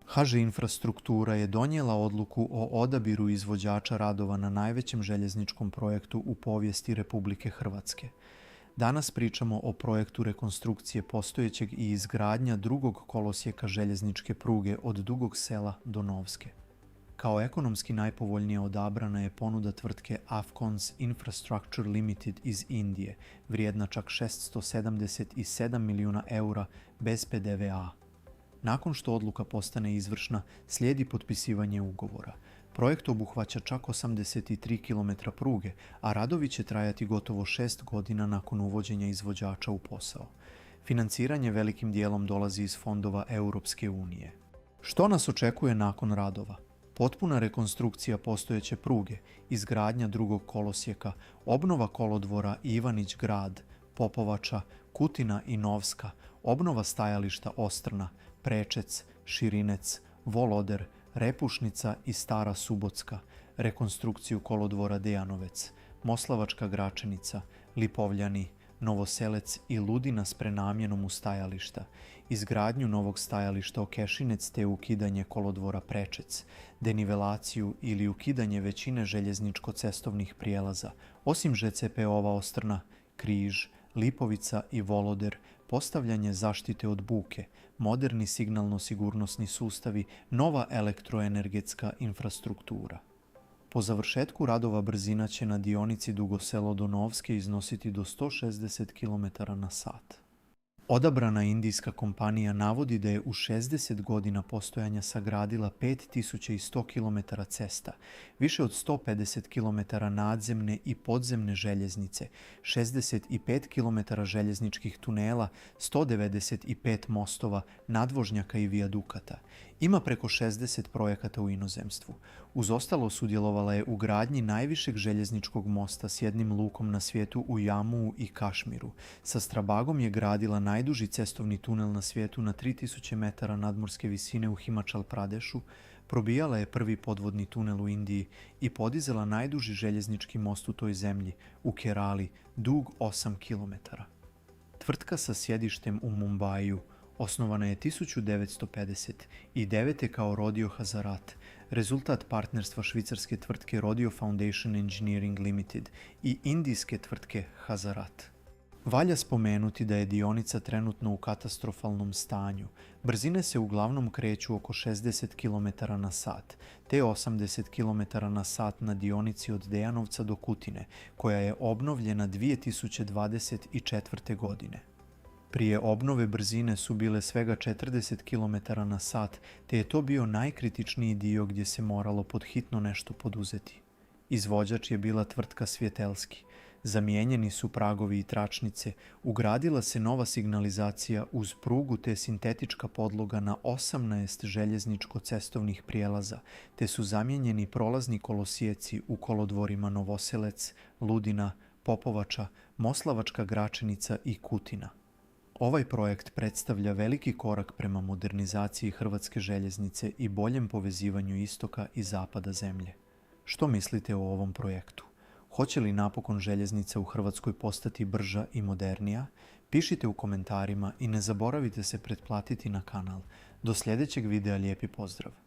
HŽ Infrastruktura je donijela odluku o odabiru izvođača radova na najvećem željezničkom projektu u povijesti Republike Hrvatske. Danas pričamo o projektu rekonstrukcije postojećeg i izgradnja drugog kolosijeka željezničke pruge od Dugog Sela do Novske. Kao ekonomski najpovoljnije odabrana je ponuda tvrtke Afcons Infrastructure Limited iz Indije, vrijedna čak 677 milijuna eura bez PDV-a. Nakon što odluka postane izvršna, slijedi potpisivanje ugovora. Projekt obuhvaća čak 83 km pruge, a radovi će trajati gotovo 6 godina nakon uvođenja izvođača u posao. Financiranje velikim dijelom dolazi iz fondova Europske unije. Što nas očekuje nakon radova? Potpuna rekonstrukcija postojeće pruge, izgradnja drugog kolosijeka, obnova kolodvora Ivanić Grad, Popovača, Kutina i Novska, obnova stajališta Ostrna, Prečec, Širinec, Voloder, Repušnica i Stara Subotska, rekonstrukciju kolodvora Dejanovec, Moslavačka Gračenica, Lipovljani, Novoselec i Ludina s prenamjenom u stajališta, izgradnju novog stajališta Okešinec te ukidanje kolodvora Prečec, denivelaciju ili ukidanje većine željezničko-cestovnih prijelaza, osim ŽCP-ova Ostrna, Križ, Lipovica i Voloder, postavljanje zaštite od buke, moderni signalno-sigurnosni sustavi, nova elektroenergetska infrastruktura. Po završetku radova brzina će na dionici Dugo Selo do Novske iznositi do 160 km/h. Odabrana indijska kompanija navodi da je u 60 godina postojanja sagradila 5100 km cesta, više od 150 km nadzemne i podzemne željeznice, 65 km željezničkih tunela, 195 mostova, nadvožnjaka i vijadukata. Ima preko 60 projekata u inozemstvu. Uz ostalo sudjelovala je u gradnji najvišeg željezničkog mosta s jednim lukom na svijetu u Jammu i Kašmiru. Sa Strabagom je gradila najduži cestovni tunel na svijetu na 3000 metara nadmorske visine u Himachal Pradešu, probijala je prvi podvodni tunel u Indiji i podizala najduži željeznički most u toj zemlji, u Kerali, dug 8 km. Tvrtka sa sjedištem u Mumbaiju osnovana je 1959. kao Rodio Hazarat, rezultat partnerstva švicarske tvrtke Rodio Foundation Engineering Limited i indijske tvrtke Hazarat. Valja spomenuti da je dionica trenutno u katastrofalnom stanju. Brzine se uglavnom kreću oko 60 km/h, te 80 km/h na dionici od Dejanovca do Kutine, koja je obnovljena 2024. godine. Prije obnove brzine su bile svega 40 km/h, te je to bio najkritičniji dio gdje se moralo pod hitno nešto poduzeti. Izvođač je bila tvrtka Svjetelski. Zamijenjeni su pragovi i tračnice, ugradila se nova signalizacija uz prugu te sintetička podloga na 18 željezničko-cestovnih prijelaza, te su zamijenjeni prolazni kolosijeci u kolodvorima Novoselec, Ludina, Popovača, Moslavačka Gračenica i Kutina. Ovaj projekt predstavlja veliki korak prema modernizaciji hrvatske željeznice i boljem povezivanju istoka i zapada zemlje. Što mislite o ovom projektu? Hoće li napokon željeznica u Hrvatskoj postati brža i modernija? Pišite u komentarima i ne zaboravite se pretplatiti na kanal. Do sljedećeg videa lijepi pozdrav!